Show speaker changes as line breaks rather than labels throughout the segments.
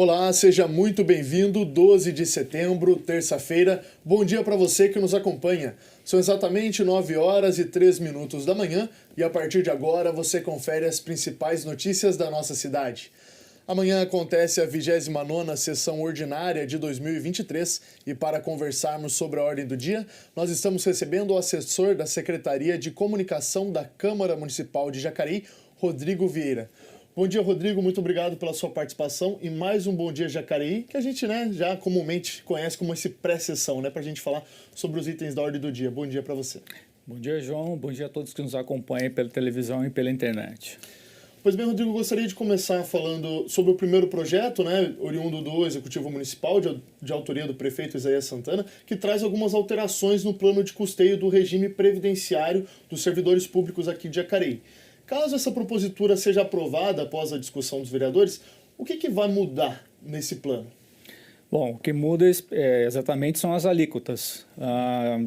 Olá, seja muito bem-vindo, 12 de setembro, terça-feira. Bom dia para você que nos acompanha. São exatamente 9 horas e 3 minutos da manhã e a partir de agora você confere as principais notícias da nossa cidade. Amanhã acontece a 29ª sessão ordinária de 2023 e para conversarmos sobre a ordem do dia, nós estamos recebendo o assessor da Secretaria de Comunicação da Câmara Municipal de Jacareí, Rodrigo Vieira. Bom dia, Rodrigo. Muito obrigado pela sua participação e mais um Bom Dia Jacareí, que a gente já comumente conhece como esse pré-sessão, para a gente falar sobre os itens da ordem do dia. Bom dia para você.
Bom dia, João. Bom dia a todos que nos acompanham pela televisão e pela internet.
Pois bem, Rodrigo, gostaria de começar falando sobre o primeiro projeto, oriundo do Executivo Municipal, de autoria do prefeito Isaías Santana, que traz algumas alterações no plano de custeio do regime previdenciário dos servidores públicos aqui de Jacareí. Caso essa propositura seja aprovada após a discussão dos vereadores, o que vai mudar nesse plano?
Bom, o que muda exatamente são as alíquotas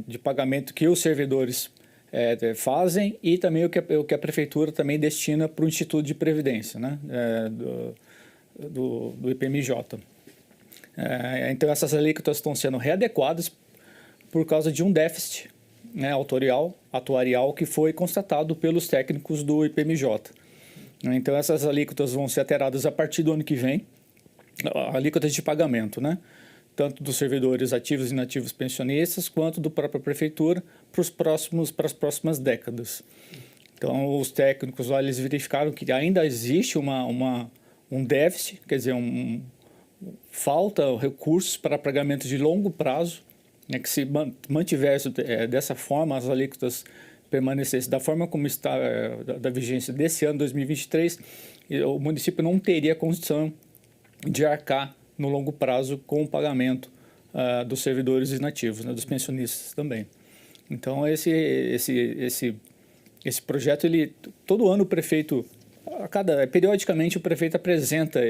de pagamento que os servidores fazem e também o que a prefeitura também destina para o Instituto de Previdência, do IPMJ. Então, essas alíquotas estão sendo readequadas por causa de um déficit atuarial que foi constatado pelos técnicos do IPMJ. Então, essas alíquotas vão ser alteradas a partir do ano que vem, alíquotas de pagamento, tanto dos servidores ativos e inativos pensionistas, quanto da própria prefeitura para as próximas décadas. Então, os técnicos lá, eles verificaram que ainda existe um déficit, quer dizer, falta recursos para pagamento de longo prazo, que se mantivesse dessa forma, as alíquotas permanecessem da forma como está da vigência desse ano, 2023, o município não teria condição de arcar no longo prazo com o pagamento dos servidores inativos, dos pensionistas também. Então, esse projeto, todo ano o prefeito, periodicamente o prefeito apresenta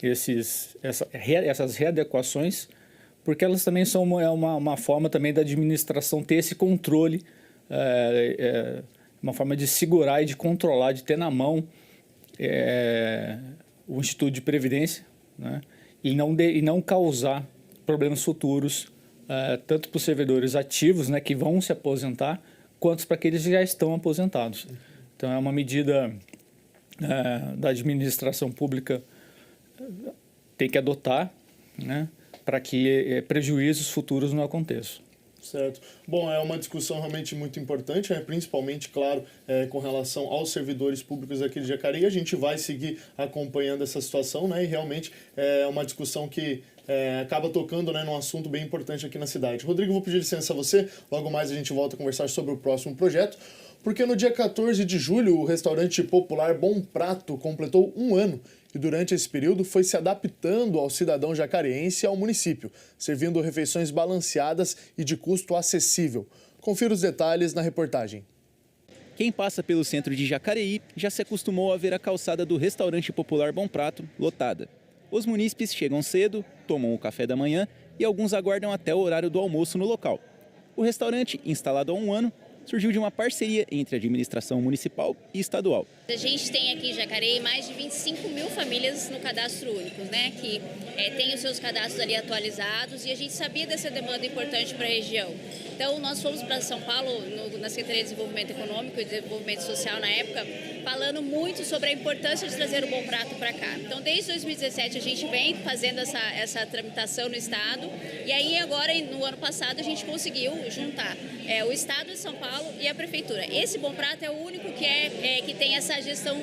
essas readequações, porque elas também são uma forma também da administração ter esse controle, uma forma de segurar e de controlar, de ter na mão o Instituto de Previdência, e não causar problemas futuros, tanto para os servidores ativos, que vão se aposentar, quanto para aqueles que já estão aposentados. Então, é uma medida da administração pública tem que adotar, para que prejuízos futuros não aconteçam.
Certo. Bom, é uma discussão realmente muito importante, principalmente, claro, com relação aos servidores públicos aqui de Jacareí. A gente vai seguir acompanhando essa situação, e realmente é uma discussão que acaba tocando num assunto bem importante aqui na cidade. Rodrigo, vou pedir licença a você, logo mais a gente volta a conversar sobre o próximo projeto, porque no dia 14 de julho o restaurante popular Bom Prato completou 1 ano e durante esse período foi se adaptando ao cidadão jacareense e ao município, servindo refeições balanceadas e de custo acessível. Confira os detalhes na reportagem.
Quem passa pelo centro de Jacareí já se acostumou a ver a calçada do restaurante popular Bom Prato lotada. Os munícipes chegam cedo, tomam o café da manhã e alguns aguardam até o horário do almoço no local. O restaurante, instalado há 1 ano, surgiu de uma parceria entre a administração municipal e estadual.
A gente tem aqui em Jacareí mais de 25 mil famílias no cadastro único, que tem os seus cadastros ali atualizados e a gente sabia dessa demanda importante para a região. Então, nós fomos para São Paulo, na Secretaria de Desenvolvimento Econômico e Desenvolvimento Social na época, falando muito sobre a importância de trazer o Bom Prato para cá. Então, desde 2017, a gente vem fazendo essa tramitação no Estado e aí agora, no ano passado, a gente conseguiu juntar o Estado de São Paulo e a Prefeitura. Esse Bom Prato é o único que tem essa gestão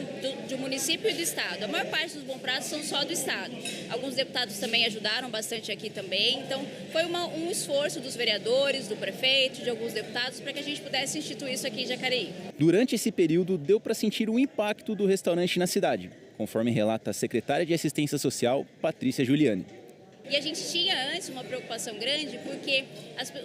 do município e do Estado. A maior parte dos Bom Pratos são só do Estado. Alguns deputados também ajudaram bastante aqui também. Então, foi um esforço dos vereadores, do prefeito, de alguns deputados, para que a gente pudesse instituir isso aqui em Jacareí.
Durante esse período, deu para sentir o impacto do restaurante na cidade, conforme relata a secretária de Assistência Social, Patrícia Giuliani.
E a gente tinha antes uma preocupação grande porque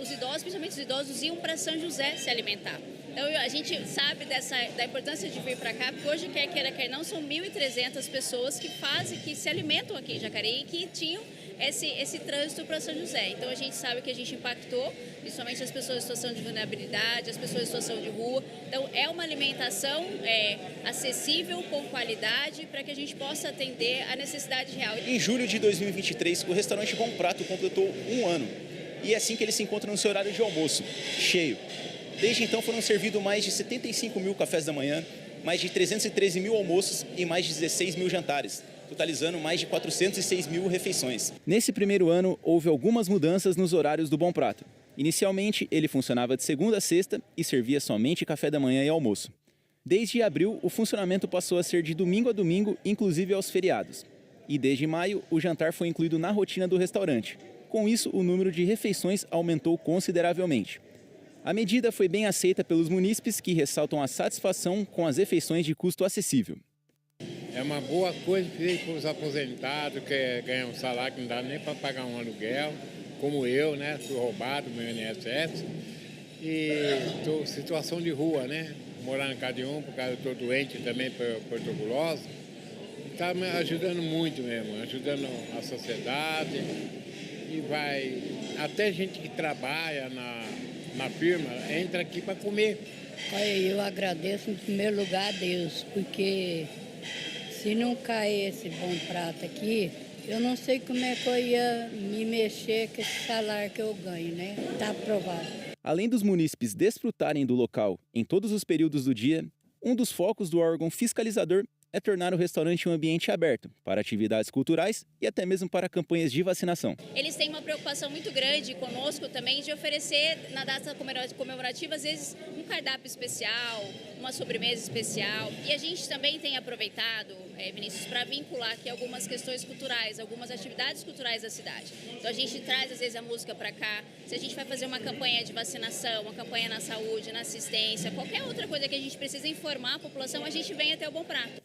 os idosos, principalmente os idosos, iam para São José se alimentar. Então a gente sabe da importância de vir para cá, porque hoje, quer não, são 1.300 pessoas que se alimentam aqui em Jacareí e que tinham esse trânsito para São José. Então a gente sabe que a gente impactou, principalmente as pessoas em situação de vulnerabilidade, as pessoas em situação de rua. Então é uma alimentação acessível, com qualidade, para que a gente possa atender a necessidade real.
Em julho de 2023, o restaurante Bom Prato completou 1 ano. E é assim que ele se encontra no seu horário de almoço, cheio. Desde então foram servidos mais de 75 mil cafés da manhã, mais de 313 mil almoços e mais de 16 mil jantares, totalizando mais de 406 mil refeições. Nesse primeiro ano, houve algumas mudanças nos horários do Bom Prato. Inicialmente, ele funcionava de segunda a sexta e servia somente café da manhã e almoço. Desde abril, o funcionamento passou a ser de domingo a domingo, inclusive aos feriados. E desde maio, o jantar foi incluído na rotina do restaurante. Com isso, o número de refeições aumentou consideravelmente. A medida foi bem aceita pelos munícipes, que ressaltam a satisfação com as refeições de custo acessível.
É uma boa coisa para os aposentados, que ganham um salário que não dá nem para pagar um aluguel, como eu, né? Fui roubado meu INSS e estou em situação de rua, né? Morar na casa de um, por causa que estou doente também por tuberculose. Está me ajudando muito mesmo, ajudando a sociedade e vai... Até gente que trabalha na firma entra aqui para comer.
Olha, eu agradeço em primeiro lugar a Deus, porque se não cair esse Bom Prato aqui, eu não sei como é que eu ia me mexer com esse salário que eu ganho, né? Está aprovado.
Além dos munícipes desfrutarem do local em todos os períodos do dia, um dos focos do órgão fiscalizador é tornar o restaurante um ambiente aberto para atividades culturais e até mesmo para campanhas de vacinação.
Eles têm uma preocupação muito grande conosco também de oferecer na data comemorativa, às vezes, um cardápio especial, uma sobremesa especial. E a gente também tem aproveitado, Vinícius, para vincular aqui algumas questões culturais, algumas atividades culturais da cidade. Então a gente traz, às vezes, a música para cá. Se a gente vai fazer uma campanha de vacinação, uma campanha na saúde, na assistência, qualquer outra coisa que a gente precisa informar a população, a gente vem até o Bom Prato.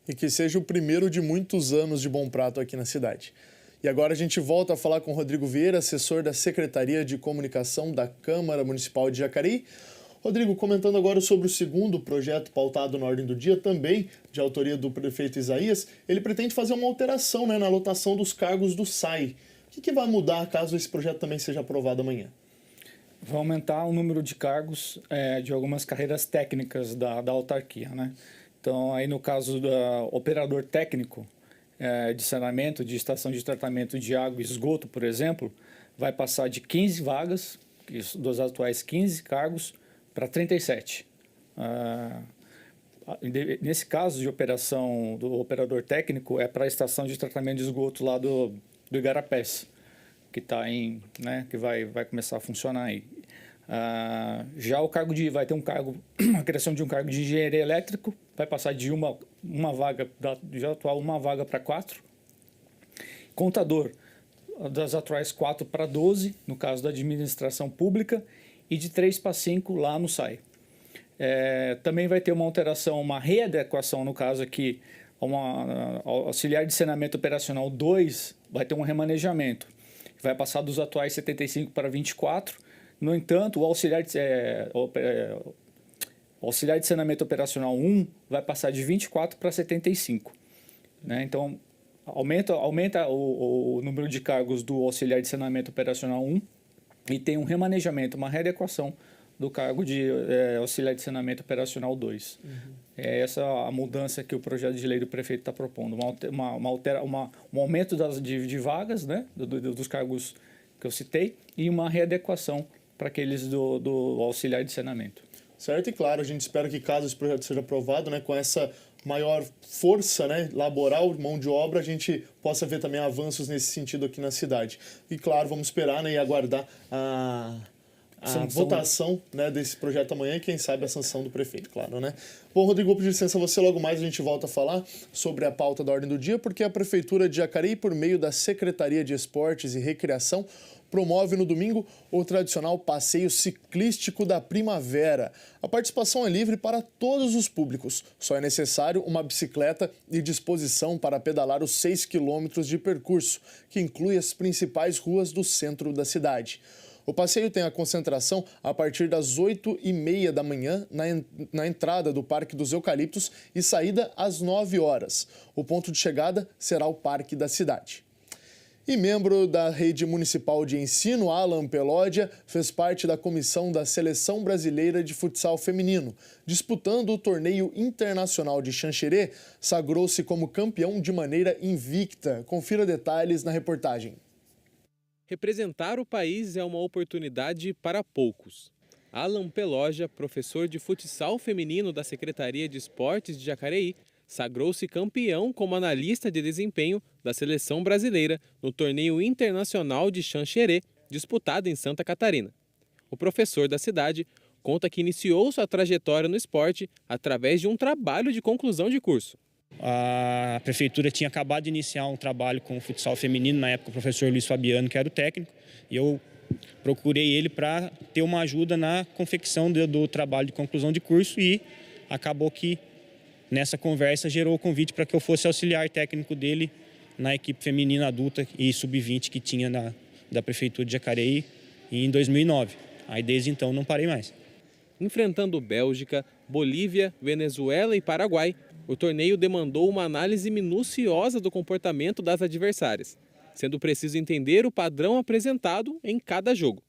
E que seja o primeiro de muitos anos de Bom Prato aqui na cidade. E agora a gente volta a falar com o Rodrigo Vieira, assessor da Secretaria de Comunicação da Câmara Municipal de Jacareí. Rodrigo, comentando agora sobre o segundo projeto pautado na ordem do dia, também de autoria do prefeito Isaías, ele pretende fazer uma alteração, na lotação dos cargos do SAI. O que vai mudar caso esse projeto também seja aprovado amanhã?
Vai aumentar o número de cargos de algumas carreiras técnicas da autarquia, né? Então, aí no caso do operador técnico de saneamento, de estação de tratamento de água e esgoto, por exemplo, vai passar de 15 vagas, dos atuais 15 cargos, para 37. Nesse caso de operação do operador técnico, é para a estação de tratamento de esgoto lá do Igarapés, que está que vai começar a funcionar aí. Já o cargo vai ter a criação de um cargo de engenheiro elétrico, vai passar de uma vaga, já atual, uma vaga para 4. Contador, das atuais 4 para 12, no caso da administração pública, e de 3 para 5 lá no SAI. Também vai ter uma alteração, uma readequação, no caso aqui, auxiliar de saneamento operacional 2, vai ter um remanejamento, vai passar dos atuais 75 para 24. No entanto, o auxiliar de saneamento operacional 1 vai passar de 24 para 75. Né? Então, aumenta o número de cargos do auxiliar de saneamento operacional 1 e tem um remanejamento, uma readequação do cargo de auxiliar de saneamento operacional 2. Uhum. É essa a mudança que o projeto de lei do prefeito está propondo. Um aumento de vagas, né, dos cargos que eu citei, e uma readequação para aqueles do auxiliar de saneamento.
Certo, e claro, a gente espera que caso esse projeto seja aprovado, com essa maior força laboral, mão de obra, a gente possa ver também avanços nesse sentido aqui na cidade. E claro, vamos esperar e aguardar a votação desse projeto amanhã e quem sabe a sanção do prefeito, claro, né? Bom, Rodrigo, vou pedir licença a você, logo mais a gente volta a falar sobre a pauta da ordem do dia, porque a Prefeitura de Jacareí, por meio da Secretaria de Esportes e Recreação, promove no domingo o tradicional passeio ciclístico da primavera. A participação é livre para todos os públicos. Só é necessário uma bicicleta e disposição para pedalar os 6 quilômetros de percurso, que inclui as principais ruas do centro da cidade. O passeio tem a concentração a partir das 8h30 da manhã na entrada do Parque dos Eucaliptos e saída às 9 horas. O ponto de chegada será o Parque da Cidade. E membro da Rede Municipal de Ensino, Alan Pelódia, fez parte da comissão da Seleção Brasileira de Futsal Feminino. Disputando o torneio internacional de Xanxerê, sagrou-se como campeão de maneira invicta. Confira detalhes na reportagem.
Representar o país é uma oportunidade para poucos. Alan Pelódia, professor de futsal feminino da Secretaria de Esportes de Jacareí, sagrou-se campeão como analista de desempenho da seleção brasileira no torneio internacional de Xanxerê, disputado em Santa Catarina. O professor da cidade conta que iniciou sua trajetória no esporte através de um trabalho de conclusão de curso.
A prefeitura tinha acabado de iniciar um trabalho com o futsal feminino, na época o professor Luiz Fabiano, que era o técnico, e eu procurei ele para ter uma ajuda na confecção do trabalho de conclusão de curso e acabou que nessa conversa gerou o convite para que eu fosse auxiliar técnico dele na equipe feminina adulta e sub-20 que tinha da Prefeitura de Jacareí em 2009. Aí desde então não parei mais.
Enfrentando Bélgica, Bolívia, Venezuela e Paraguai, o torneio demandou uma análise minuciosa do comportamento das adversárias, sendo preciso entender o padrão apresentado em cada jogo.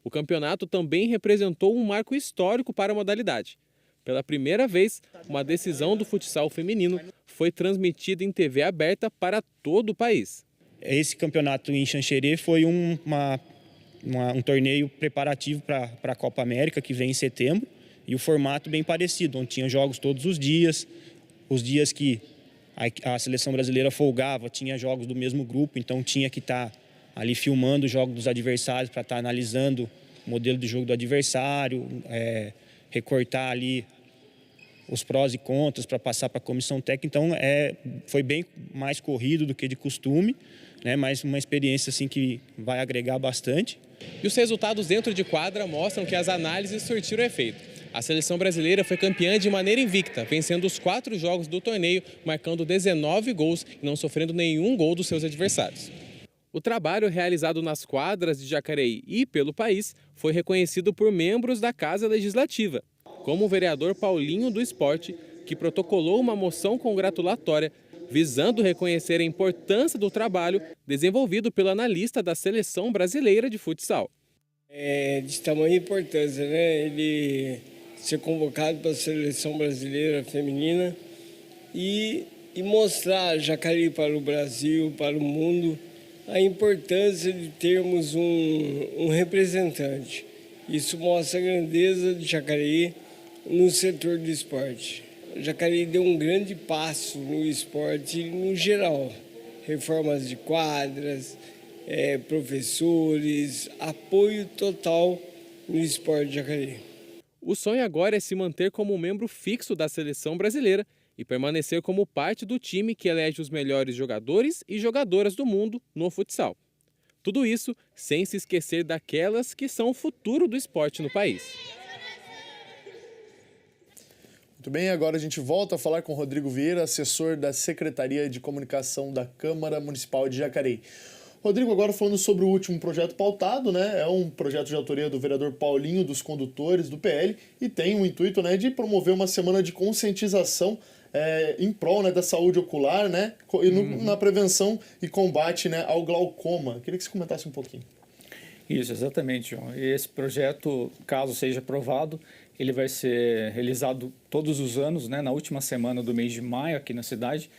O campeonato também representou um marco histórico para a modalidade. Pela primeira vez, uma decisão do futsal feminino foi transmitida em TV aberta para todo o país.
Esse campeonato em Xanxerê foi um torneio preparativo para a Copa América, que vem em setembro, e o formato bem parecido, onde tinha jogos todos os dias que a seleção brasileira folgava, tinha jogos do mesmo grupo, então tinha que estar ali filmando o jogo dos adversários para estar analisando o modelo de jogo do adversário, recortar ali os prós e contras para passar para a comissão técnica. Então foi bem mais corrido do que de costume, né? Mas uma experiência assim que vai agregar bastante.
E os resultados dentro de quadra mostram que as análises surtiram efeito. A seleção brasileira foi campeã de maneira invicta, vencendo os 4 jogos do torneio, marcando 19 gols e não sofrendo nenhum gol dos seus adversários. O trabalho realizado nas quadras de Jacareí e pelo país foi reconhecido por membros da Casa Legislativa, como o vereador Paulinho do Esporte, que protocolou uma moção congratulatória visando reconhecer a importância do trabalho desenvolvido pelo analista da Seleção Brasileira de Futsal.
É de tamanha importância, né? Ele ser convocado para a Seleção Brasileira Feminina e mostrar Jacareí para o Brasil, para o mundo, a importância de termos um representante. Isso mostra a grandeza de Jacareí no setor do esporte. Jacareí deu um grande passo no esporte no geral. Reformas de quadras, professores, apoio total no esporte de Jacareí.
O sonho agora é se manter como membro fixo da seleção brasileira e permanecer como parte do time que elege os melhores jogadores e jogadoras do mundo no futsal. Tudo isso sem se esquecer daquelas que são o futuro do esporte no país.
Muito bem, agora a gente volta a falar com o Rodrigo Vieira, assessor da Secretaria de Comunicação da Câmara Municipal de Jacareí. Rodrigo, agora falando sobre o último projeto pautado, né? É um projeto de autoria do vereador Paulinho dos Condutores, do PL, e tem o intuito, né, de promover uma semana de conscientização em prol, né, da saúde ocular, né, e na prevenção e combate, né, ao glaucoma. Queria que você comentasse um pouquinho.
Isso, exatamente, João. E esse projeto, caso seja aprovado, ele vai ser realizado todos os anos, né, na última semana do mês de maio aqui na cidade.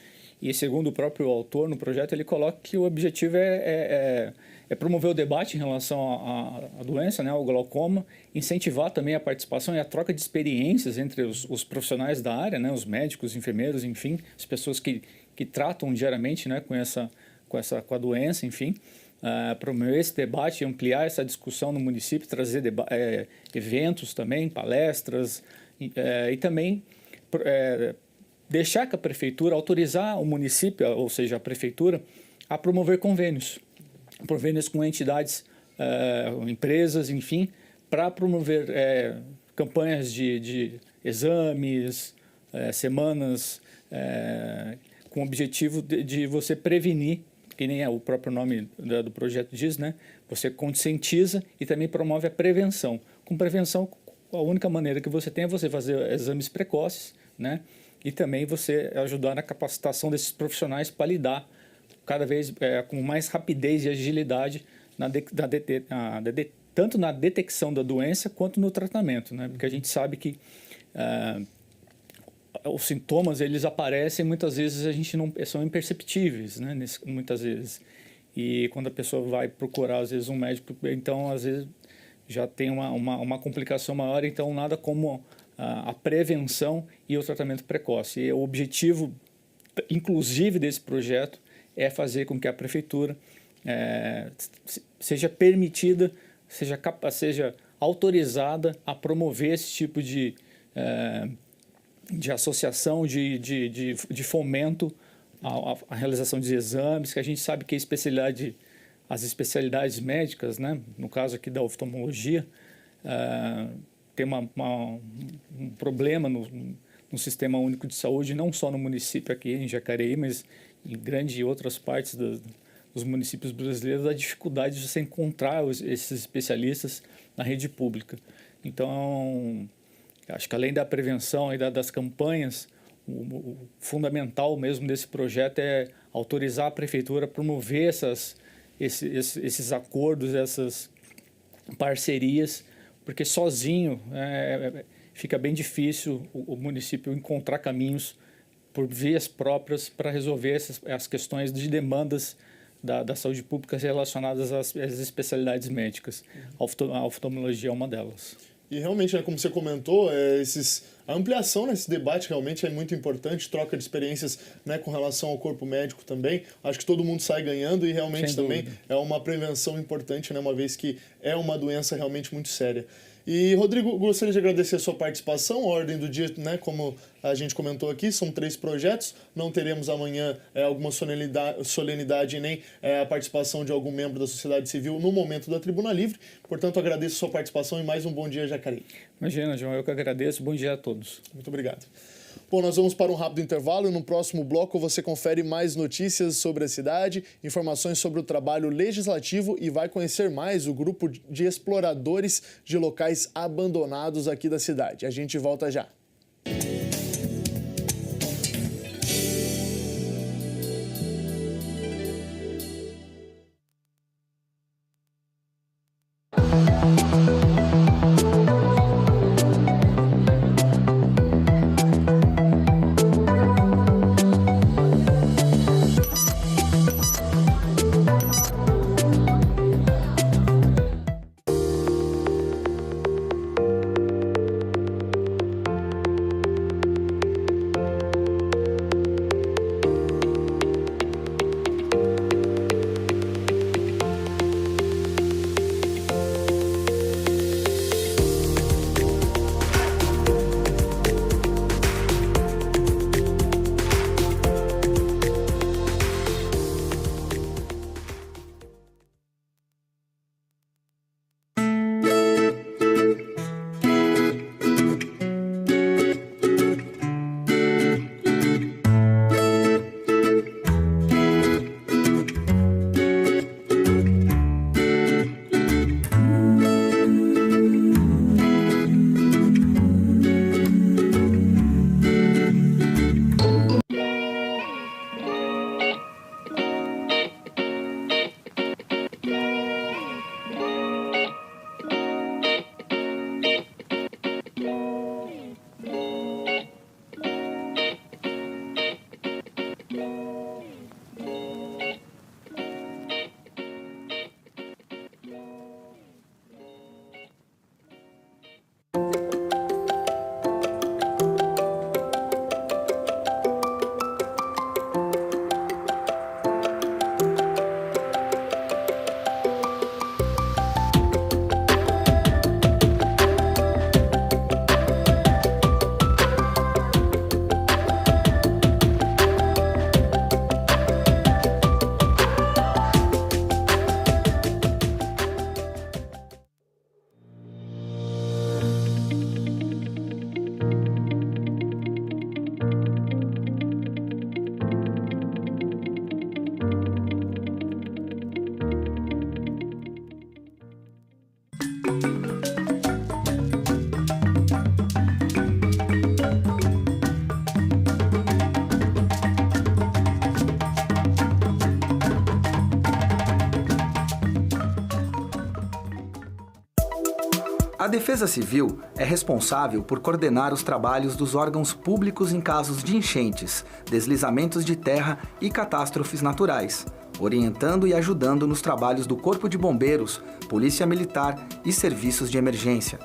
E segundo o próprio autor no projeto, ele coloca que o objetivo é promover o debate em relação à doença, né, ao glaucoma, incentivar também a participação e a troca de experiências entre os profissionais da área, né, os médicos, enfermeiros, enfim, as pessoas que tratam diariamente, né, com a doença, enfim. Promover esse debate, ampliar essa discussão no município, trazer eventos também, palestras e também deixar que a prefeitura, autorizar o município, ou seja, a prefeitura, a promover convênios com entidades, empresas, enfim, para promover campanhas de exames, semanas, com o objetivo de você prevenir, que nem o próprio nome do projeto diz, né? Você conscientiza e também promove a prevenção. Com prevenção, a única maneira que você tem é você fazer exames precoces, né? E também você ajudar na capacitação desses profissionais para lidar cada vez com mais rapidez e agilidade tanto na detecção da doença quanto no tratamento, né? Porque a gente sabe que os sintomas eles aparecem, muitas vezes a gente não são imperceptíveis, né? Muitas vezes. E quando a pessoa vai procurar às vezes um médico, então às vezes já tem uma complicação maior, então nada como a prevenção e o tratamento precoce. E o objetivo, inclusive, desse projeto é fazer com que a prefeitura seja permitida, seja autorizada a promover esse tipo de associação, de fomento à realização de exames, que a gente sabe que as especialidades médicas, né, no caso aqui da oftalmologia, tem um problema no Sistema Único de Saúde, não só no município aqui em Jacareí, mas em grande outras partes dos municípios brasileiros, a dificuldade de você encontrar esses especialistas na rede pública. Então, acho que além da prevenção e das campanhas, o fundamental mesmo desse projeto é autorizar a prefeitura a promover esses acordos, essas parcerias, porque sozinho fica bem difícil o município encontrar caminhos por vias próprias para resolver as questões de demandas da saúde pública relacionadas às especialidades médicas. A oftalmologia é uma delas.
E realmente, né, como você comentou, a ampliação nesse debate realmente é muito importante, troca de experiências, né, com relação ao corpo médico também. Acho que todo mundo sai ganhando e realmente também é uma prevenção importante, né, uma vez que é uma doença realmente muito séria. E, Rodrigo, gostaria de agradecer a sua participação. A ordem do dia, né, como a gente comentou aqui, são 3 projetos. Não teremos amanhã alguma solenidade nem a participação de algum membro da sociedade civil no momento da Tribuna Livre. Portanto, agradeço a sua participação e mais um bom dia, Jacareí.
Imagina, João, eu que agradeço. Bom dia a todos.
Muito obrigado. Bom, nós vamos para um rápido intervalo e no próximo bloco você confere mais notícias sobre a cidade, informações sobre o trabalho legislativo e vai conhecer mais o grupo de exploradores de locais abandonados aqui da cidade. A gente volta já.
A Defesa Civil é responsável por coordenar os trabalhos dos órgãos públicos em casos de enchentes, deslizamentos de terra e catástrofes naturais, orientando e ajudando nos trabalhos do Corpo de Bombeiros, Polícia Militar e serviços de emergência.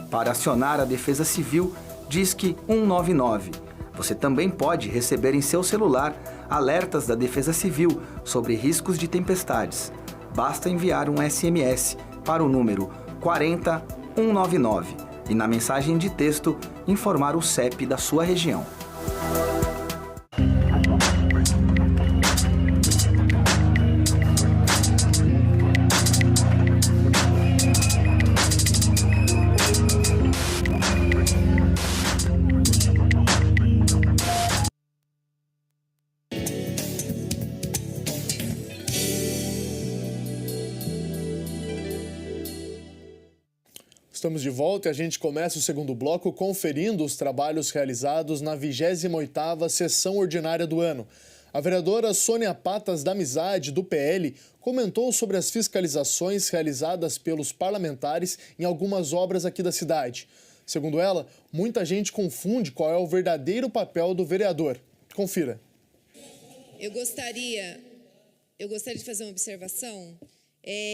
Para acionar a Defesa Civil, Disque 199. Você também pode receber em seu celular alertas da Defesa Civil sobre riscos de tempestades. Basta enviar um SMS para o número 40199 e na mensagem de texto informar o CEP da sua região.
Estamos de volta e a gente começa o segundo bloco conferindo os trabalhos realizados na 28ª sessão ordinária do ano. A vereadora Sônia Patas da Amizade, do PL, comentou sobre as fiscalizações realizadas pelos parlamentares em algumas obras aqui da cidade. Segundo ela, muita gente confunde qual é o verdadeiro papel do vereador. Confira.
Eu gostaria de fazer uma observação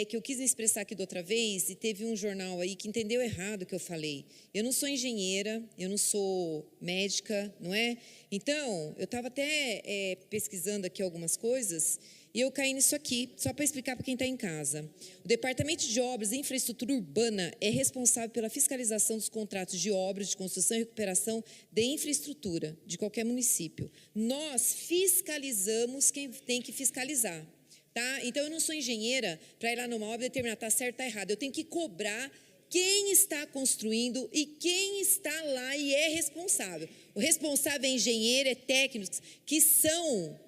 que eu quis me expressar aqui da outra vez e teve um jornal aí que entendeu errado o que eu falei. Eu não sou engenheira, eu não sou médica, não é? Então, eu estava até pesquisando aqui algumas coisas e eu caí nisso aqui, só para explicar para quem está em casa. O Departamento de Obras e Infraestrutura Urbana é responsável pela fiscalização dos contratos de obras de construção e recuperação de infraestrutura de qualquer município. Nós fiscalizamos quem tem que fiscalizar. Tá? Então, eu não sou engenheira para ir lá numa obra e determinar está certo ou está errado. Eu tenho que cobrar quem está construindo e quem está lá e é responsável. O responsável é engenheiro, é técnicos que são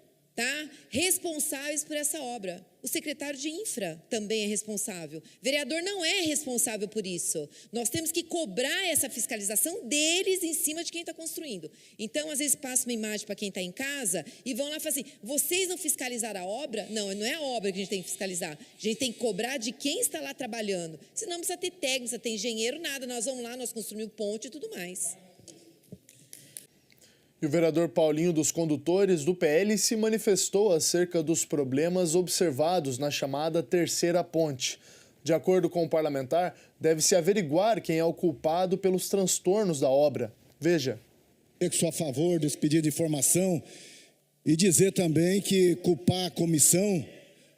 responsáveis por essa obra. O secretário de infra também é responsável. O vereador não é responsável por isso. Nós temos que cobrar essa fiscalização deles em cima de quem está construindo. Então, às vezes, passa uma imagem para quem está em casa e vão lá e falam assim, vocês não fiscalizaram a obra? Não, não é a obra que a gente tem que fiscalizar. A gente tem que cobrar de quem está lá trabalhando. Senão, não precisa ter técnico, não precisa ter engenheiro, nada. Nós vamos lá, nós construímos ponte e tudo mais.
E o vereador Paulinho dos Condutores, do PL, se manifestou acerca dos problemas observados na chamada Terceira Ponte. De acordo com o parlamentar, deve-se averiguar quem é o culpado pelos transtornos da obra. Veja.
Eu sou a favor desse pedido de informação e dizer também que culpar a comissão,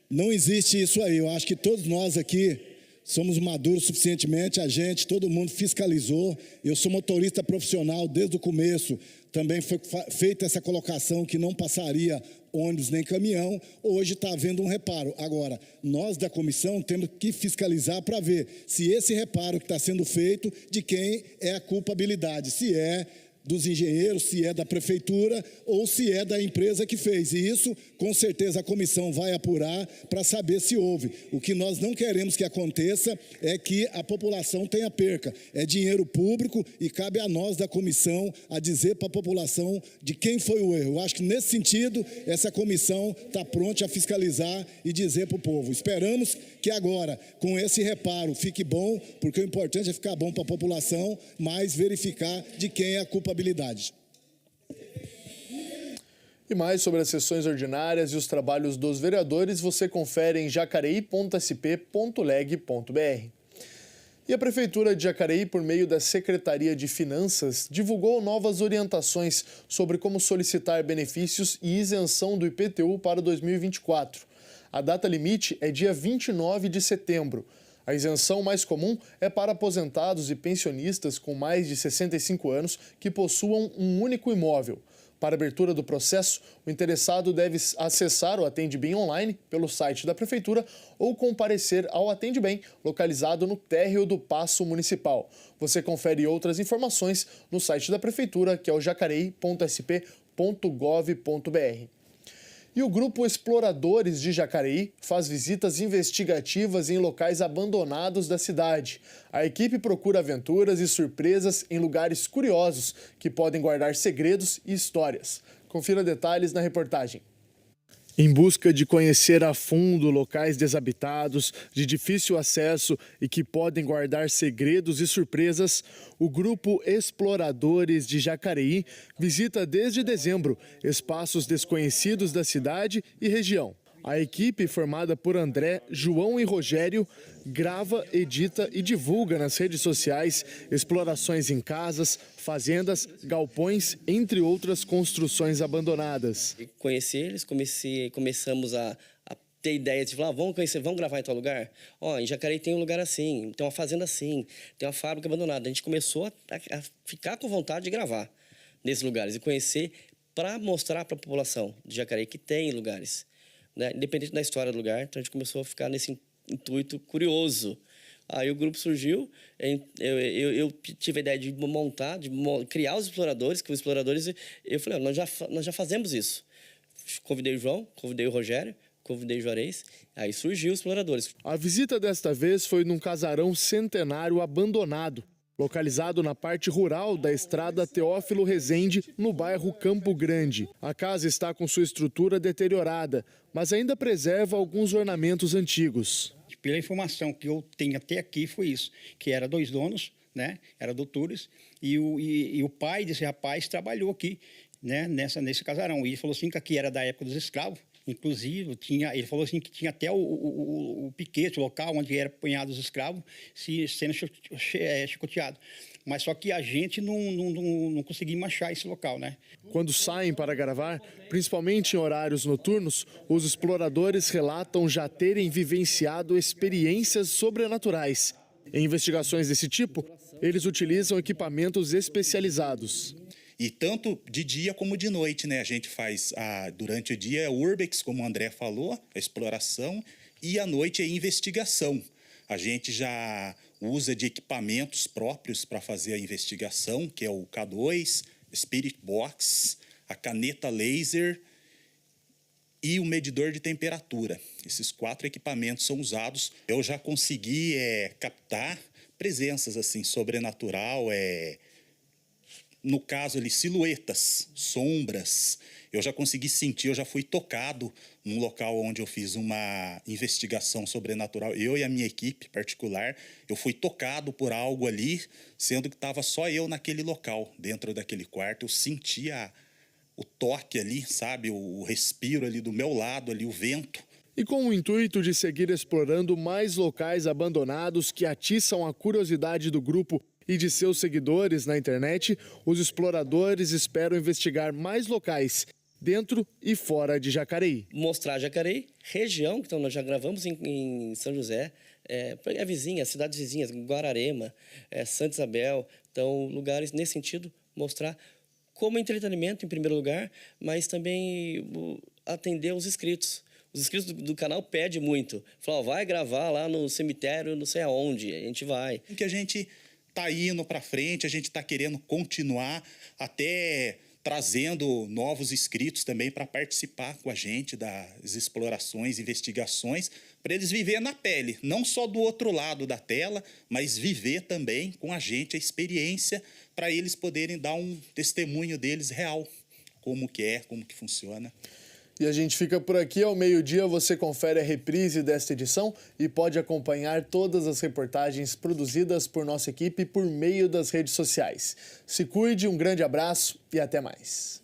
não existe isso aí. Eu acho que todos nós aqui somos maduros suficientemente, todo mundo fiscalizou. Eu sou motorista profissional desde o começo. Também foi feita essa colocação que não passaria ônibus nem caminhão. Hoje está havendo um reparo. Agora, nós da comissão temos que fiscalizar para ver se esse reparo que está sendo feito, de quem é a culpabilidade. Se é dos engenheiros, se é da prefeitura ou se é da empresa que fez. E isso, com certeza, a comissão vai apurar para saber se houve. O que nós não queremos que aconteça é que a população tenha perca. É dinheiro público e cabe a nós da comissão a dizer para a população de quem foi o erro. Eu acho que, nesse sentido, essa comissão está pronta a fiscalizar e dizer para o povo. Esperamos que agora, com esse reparo, fique bom, porque o importante é ficar bom para a população, mas verificar de quem é a culpabilidade.
E mais sobre as sessões ordinárias e os trabalhos dos vereadores você confere em jacareí.sp.leg.br. E a Prefeitura de Jacareí, por meio da Secretaria de Finanças, divulgou novas orientações sobre como solicitar benefícios e isenção do IPTU para 2024. A data limite é dia 29 de setembro. A isenção mais comum é para aposentados e pensionistas com mais de 65 anos que possuam um único imóvel. Para a abertura do processo, o interessado deve acessar o Atende Bem online pelo site da Prefeitura ou comparecer ao Atende Bem, localizado no térreo do Paço Municipal. Você confere outras informações no site da Prefeitura, que é o jacareí.sp.gov.br. E o Grupo Exploradores de Jacareí faz visitas investigativas em locais abandonados da cidade. A equipe procura aventuras e surpresas em lugares curiosos que podem guardar segredos e histórias. Confira detalhes na reportagem. Em busca de conhecer a fundo locais desabitados, de difícil acesso e que podem guardar segredos e surpresas, o grupo Exploradores de Jacareí visita desde dezembro espaços desconhecidos da cidade e região. A equipe, formada por André, João e Rogério, grava, edita e divulga nas redes sociais explorações em casas, fazendas, galpões, entre outras construções abandonadas.
Conheci eles, começamos a ter ideias de falar, vamos conhecer, vamos gravar em tal lugar? Em Jacareí tem um lugar assim, tem uma fazenda assim, tem uma fábrica abandonada. A gente começou a ficar com vontade de gravar nesses lugares e conhecer para mostrar para a população de Jacareí que tem lugares. Né? Independente da história do lugar, então a gente começou a ficar nesse intuito curioso. Aí o grupo surgiu, eu tive a ideia de montar, criar os exploradores, que os exploradores, eu falei, nós já fazemos isso. Convidei o João, convidei o Rogério, convidei o Juarez, aí surgiu os exploradores.
A visita desta vez foi num casarão centenário abandonado, localizado na parte rural da estrada Teófilo Rezende, no bairro Campo Grande. A casa está com sua estrutura deteriorada, mas ainda preserva alguns ornamentos antigos.
Pela informação que eu tenho até aqui foi isso, que era 2 donos, né? Era doutores, e o pai desse rapaz trabalhou aqui, né? Nesse casarão. E ele falou assim que aqui era da época dos escravos. Inclusive, ele falou assim que tinha até o piquete, o local onde eram apanhados os escravos, sendo chicoteado. Mas só que a gente não conseguimos achar esse local, né?
Quando saem para gravar, principalmente em horários noturnos, os exploradores relatam já terem vivenciado experiências sobrenaturais. Em investigações desse tipo, eles utilizam equipamentos especializados.
E tanto de dia como de noite, né? A gente faz, durante o dia, é urbex, como o André falou, a exploração, e à noite é investigação. A gente já usa de equipamentos próprios para fazer a investigação, que é o K2, Spirit Box, a caneta laser e o medidor de temperatura. Esses 4 equipamentos são usados. Eu já consegui captar presenças assim, sobrenatural, no caso ali, silhuetas, sombras. Eu já consegui sentir, eu já fui tocado num local onde eu fiz uma investigação sobrenatural. Eu e a minha equipe particular, eu fui tocado por algo ali, sendo que estava só eu naquele local, dentro daquele quarto. Eu sentia o toque ali, sabe? O respiro ali do meu lado, ali, o vento.
E com o intuito de seguir explorando mais locais abandonados que atiçam a curiosidade do grupo e de seus seguidores na internet, os exploradores esperam investigar mais locais dentro e fora de Jacareí.
Mostrar Jacareí, região, então nós já gravamos em São José, a vizinha, cidades vizinhas, Guararema, Santa Isabel, então lugares nesse sentido, mostrar como entretenimento em primeiro lugar, mas também atender os inscritos. Os inscritos do canal pedem muito, falam, vai gravar lá no cemitério, não sei aonde, a gente vai.
Que a gente está indo para frente, a gente está querendo continuar, até trazendo novos inscritos também para participar com a gente das explorações, investigações, para eles viverem na pele, não só do outro lado da tela, mas viver também com a gente a experiência, para eles poderem dar um testemunho deles real, como que funciona.
E a gente fica por aqui. Ao meio-dia você confere a reprise desta edição e pode acompanhar todas as reportagens produzidas por nossa equipe por meio das redes sociais. Se cuide, um grande abraço e até mais.